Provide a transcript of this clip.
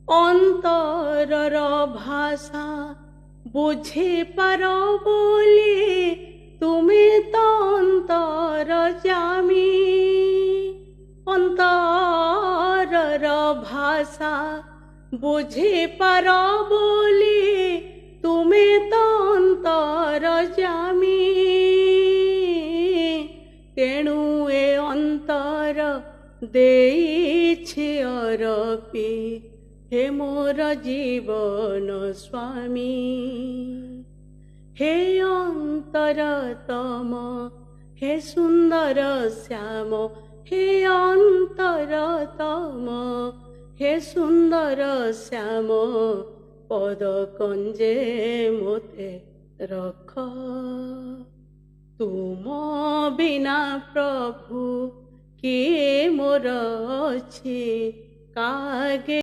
অন্তরর ভাষা বুঝি পার বলি তুমি তো অন্তর জামি। অন্তরর ভাষা বুঝি পার বলি তুমি তো অন্তর জামি। তেণু এ অন্তর ଦେଇଛି ଅରପି হে মোর জীবন স্বামী। হে অন্তরতম হে সুন্দর শ্যাম, হে অন্তরতম হে সুন্দর শ্যাম, পদ কঞ্জে মোতে রখ। তুম বিনা প্রভু কিଏ ମୋର ଅଛି, କାଗେ